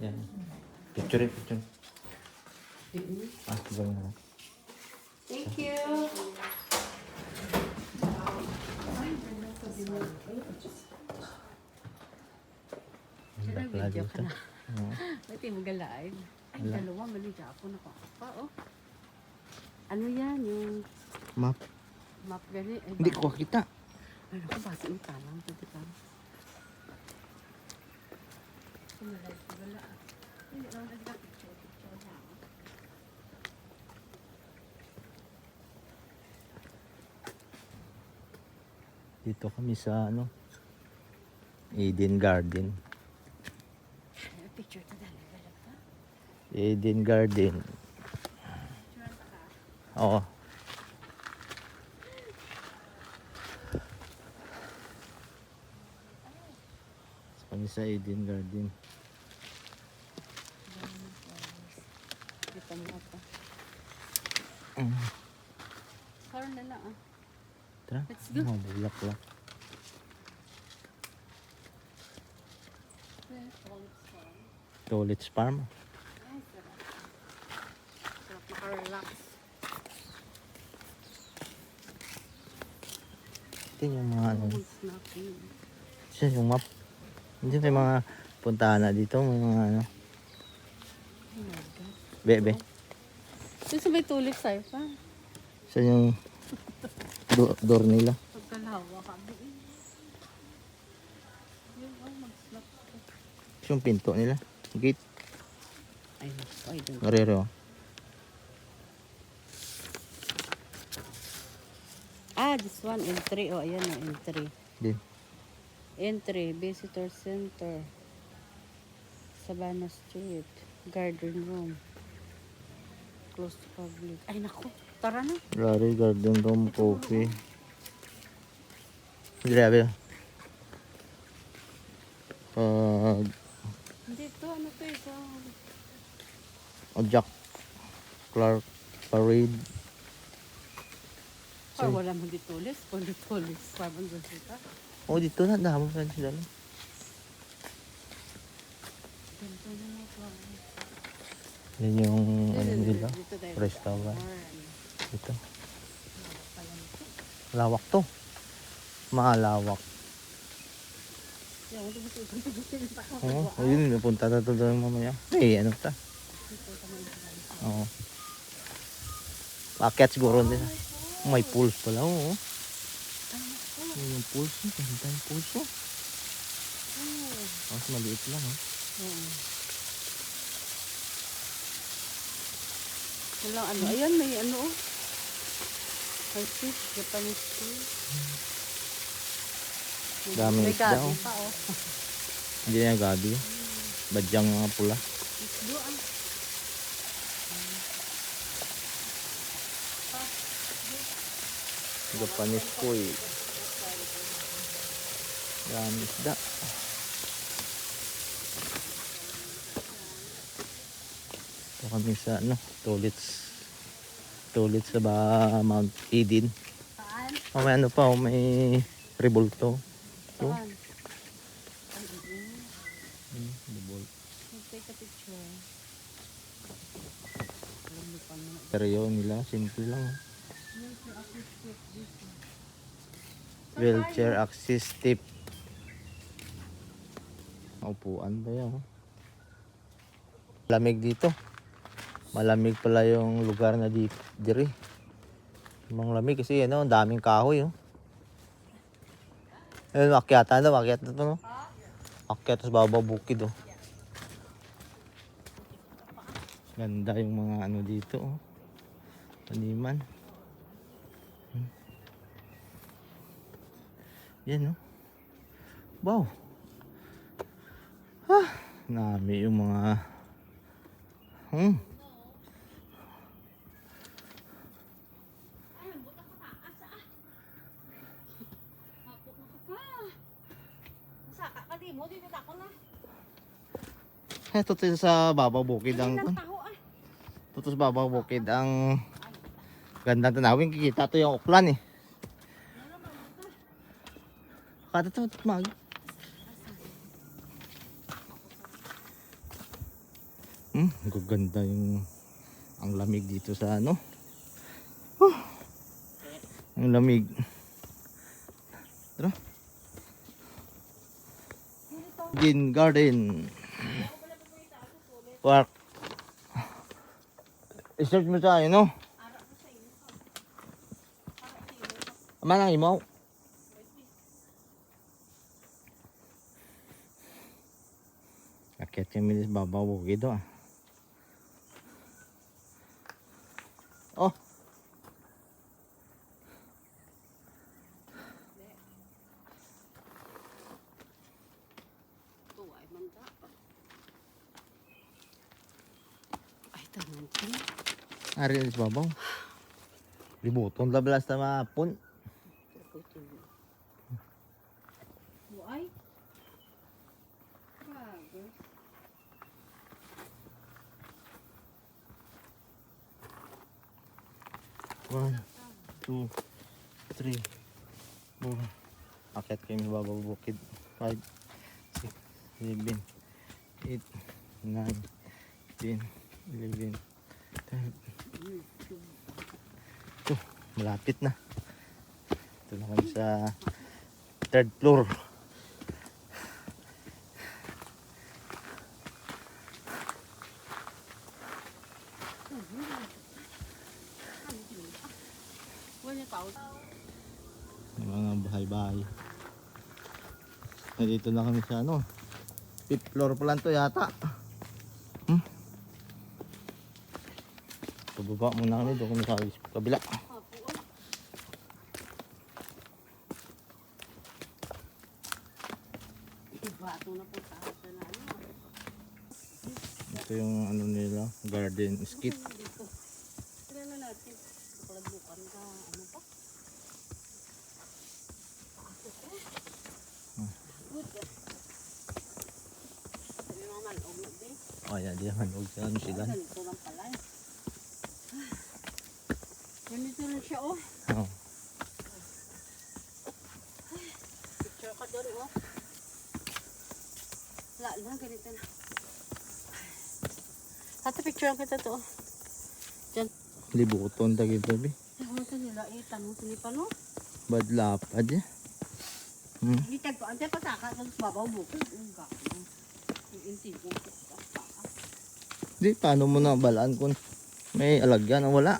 Yan. Picture. Ah, diba na. Thank you. Bakla Video dito. ka na. Oo. Ba't yung mag-live? Ay, Wala. dalawa. Maliga ako na pa. Oh. Ano yan? Yung Map. map gani? Ay, Hindi ko kita. Ay, naku, basa yung talang. Pwede ka. Kumalay, wala. Hindi, lang nagka picture na. Dito kami sa ano, Eden Garden. Ay, picture ka dali. Balag ka? Eden Garden. Picture ka? Oo. Kami sa Eden Garden. Dito mo pa. Mm. Car na lang ah. Tara. Let's go. Oh, bulaklak. Tulips Farm. Ay, sarap. Sarap maka-relax. Ito yung mga ano. Mag-snack yun. Siya yung map. Hindi may mga puntahan na dito. May mga ano. Oh my God. Bebe. Yung sa may tulip sa'yo pa. Siya yung door nila. Pagkalawa ka. Yung mag-snack. Siya yung pinto nila. Gate. Ay, ay, doon. Narero. Ah, this one, entry. Oh, ayan o, entry. Din. Entry, visitor center. Savannah Street. Garden room. Close to public. Ay, naku. Tara na. Larry Garden Room Coffee. Grabe. Dito, ano to eh. Jack Clark Parade. Or wala mo ditulis. Kung ditulis. Parang doon sita. Oh, dito na. Dami pa sila. Dito na mo pa. Yan yung ano nila. Dito tayo. Restaurant. Or, Dito. Lawak to. Malawak. yan, dito. Oo. Oh, yun. Punta na to doon mamaya. Eh, ano ta? Oo. Paket siguro din. May pools pala. Oo. Yung pools. Ganda yung pools. Oh. Mas maliit lang. Oh. Walang ano. Ayan, may ano oh. May fish, Japanese fish. Daming May isda, gabi oh. pa oh. Hindi na gabi. Badyang mga pula. Isdo ah. Japanese koi. Dami isda. Ito kami sa ano, Tulips sa Mount Eden. Saan? Oh, may ano pa, oh, may rebulto. Ito. Saan? Rebulto. Take a picture. Stereo nila, simple lang. Oh. Wheelchair assistive. Upuan ba yan? Oh? Malamig dito. Malamig pala yung lugar na diri. Mang lamig kasi ano, ang daming kahoy. Oh. Ayun, akyatan daw, akyat na to, no? Akyat sa baba bukid, oh. Ganda yung mga ano dito, oh. Taniman. Yan, no? Wow. Ah, nami yung mga Ito to sa babaw bukid ang ito sa babaw bukid ang gandang tanawin, kikita to yung uklan eh. Kata to mag Gaganda yung ang lamig dito sa ano. Ang lamig. Tara. Garden. Park. I-search mo sa no? Ama nang imaw. Akyat kami sa babaw bukid ah. Oh. Tuway man ka. Ay, tanan ka. Ari sa babaw. Libuton lablas na mapon. Buay. Grabe. One, two, three, four. Akyat kami sa babaw bukid. 5, 6, 7, 8, 9, 10, 11, 12. Ito, malapit na. Ito na kami sa 3rd floor. Wala tao. May mga bahay-bahay. Nandito na kami sa ano. 5th floor pa lang to yata. Pababa muna kami. Doon kami sa kabila. Bato na po sa akin na ano. Ito yung ano nila. Garden skit. Dito. Tignan na natin. Palagbukan ka. Ano pa? Good. Sabi mga malog na din. O yan. Di naman. Huwag sila sila. Ganito lang pala eh. Ganito lang siya oh. Oh. Picture ka doon oh. Wala na, ganito na. Ate, picture kita to oh. Diyan. Libuton tagi tabi. Ano ito nila eh, tanong sinipa no? Badlapad ya. Litag ko, ante pasaka sa babaw bukid. Ang gano'n. Yung intigo ko. Di, paano mo na balaan kung may alagyan o wala?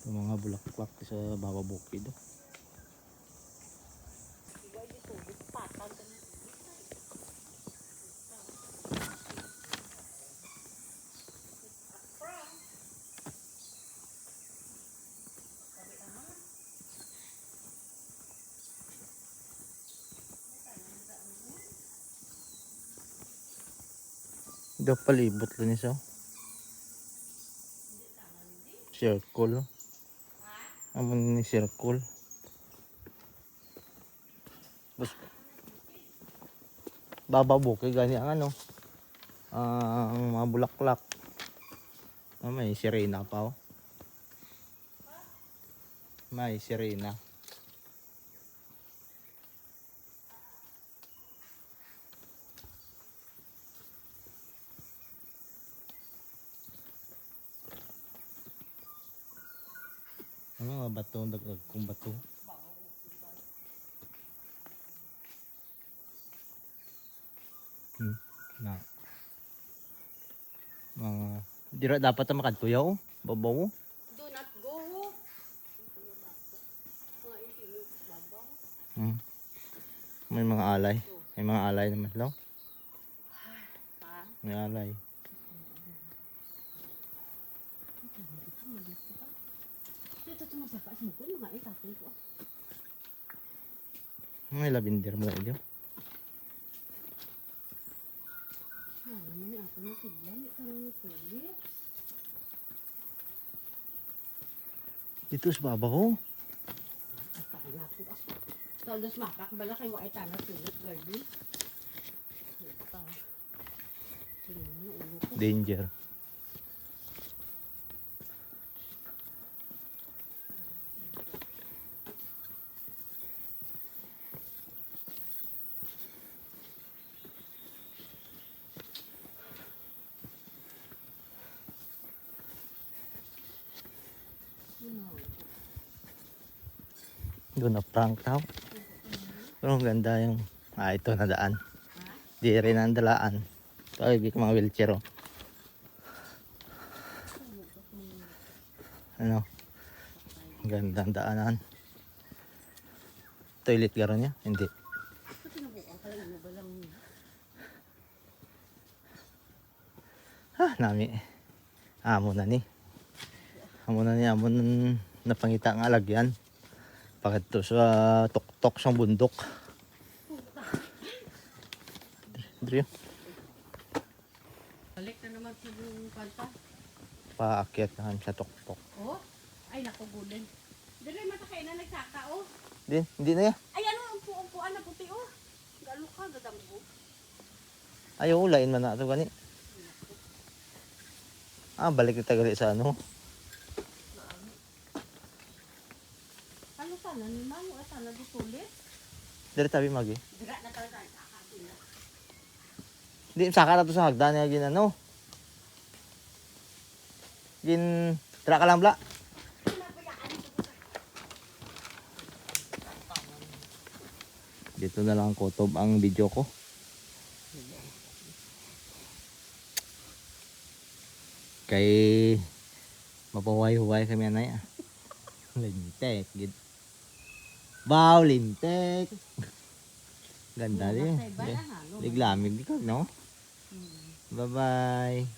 Yung mga bulaklak sa baba bukid. Ito palibot lang isa. Circle. Amon ni circle. Bus. Bababukid gani ang ano. Ang mga bulaklak. May sirena pa oh. May sirena. Ano mga bato, dagdag kong bato. Na. Mga dira dapat na makadtuyaw, babaw. Do not go. May mga alay. May mga alay naman lang. Ha? May alay. Ito tumasaka sa mukha, mga itatong ko. May lavender mo na ito. Naman ni ako na sigla, may ka na nitulit. Dito sa baba ko. At kaya ko ako. Tapos makak, bala kayo ay tanah tulit, garden. Ito. Tingnan mo, ulo ko. Danger. Doon na prank tao. Pero ang ganda yung, ito na daan. Di rin ang dalaan. Ito ay mga wheelchair oh. Ano? Ang ganda ang daanan. Toilet garo niya? Hindi. Nami. Amo na ni. Amon napangita ang alagyan. Bakit to sa tuktok sa bundok. Drio. Balik na naman sa yung kanta. Paakyat na kami sa tuktok. Oh, ay naku, gulin. Dali matakay na nagsaka, oh. Hindi na ya. Ay, ano, umpuan na puti, oh. Galo ka, dadambo. Ayaw, ulain man na ito gani. Balik na tagali sa ano. Ano sana, ni Mamo, at sana ditulit. Dari tabi magi. Dira na talaga, kakasin na. Hindi, saka na to sa hagdan niya gin ano. Gin, tira ka lang bla. Dito na lang kutob ang video ko. Kay mapahuway-huway kami anay ah. Lintek, gid. Wow, lintek. Ganda din. Liglamig di ko, no? Bye-bye.